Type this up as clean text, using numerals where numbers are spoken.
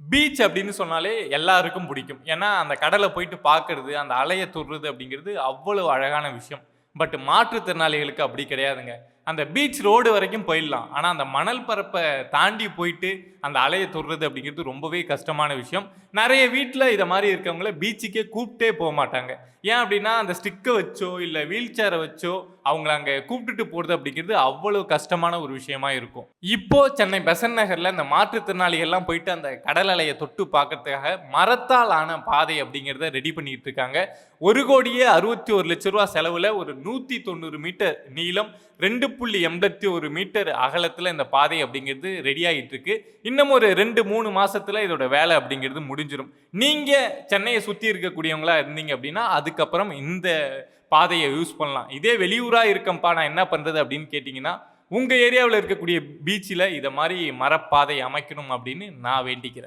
Beach அப்படின்னு சொன்னாலே எல்லாருக்கும் பிடிக்கும். ஏன்னா, அந்த கடல போயிட்டு பார்க்கறது, அந்த அலைய தொடுறது அப்படிங்கிறது அவ்வளவு அழகான விஷயம். பட் மாற்றுத்திறனாளிகளுக்கு அப்படி கிடையாதுங்க. அந்த பீச் ரோடு வரைக்கும் போயிடலாம். ஆனா, அந்த மணல் பரப்ப தாண்டி போயிட்டு அந்த அலைய தொடுறது அப்படிங்கிறது ரொம்பவே கஷ்டமான விஷயம். நெறைய வீட்ல இத மாரி இருக்கவங்கள பீச்சுக்கே கூப்ட்டே போமாட்டாங்க. ஏன் அப்படின்னா, அந்த ஸ்டிக்க வச்சோ, இல்ல வீல் சேர வச்சோ அவங்கள அங்க கூப்ட்டுட்டு போறது அப்படிங்கிறது அவ்வளவு கஷ்டமான ஒரு விஷயமா இருக்கும். இப்போ சென்னை பெசன்ட் நகர்ல இந்த மாற்றுத்திறனாளிகள்லாம் போயிட்டு அந்த கடல் அலைய தொட்டு பார்க்கறதுக்காக மரத்தால் ஆன பாதை அப்படிங்கிறத ரெடி பண்ணிட்டு இருக்காங்க. 1,61,00,000 செலவுல ஒரு 190 மீட்டர் நீளம், 2.81 மீட்டர் அகலத்துல இந்த பாதை அப்படிங்கிறது ரெடி ஆயிட்டு இருக்கு. இன்னும் ஒரு 2, 3 மாசத்துல இதோட வேலை அப்படிங்கிறது முடிஞ்சிரும். நீங்க சென்னைய சுத்தி இருக்கக்கூடியவங்களா இருந்தீங்க அப்படின்னா, அதுக்கப்புறம் இந்த பாதைய யூஸ் பண்ணலாம். இதே வெளியூரா இருக்கேன்ப்பா நான் என்ன பண்றது அப்படின்னு கேட்டீங்கன்னா, உங்க ஏரியாவுல இருக்கக்கூடிய பீச்ல இத மாரி மரப்பாதை அமைக்கணும் அப்படின்னு நான் வேண்டிக்கிறேன்.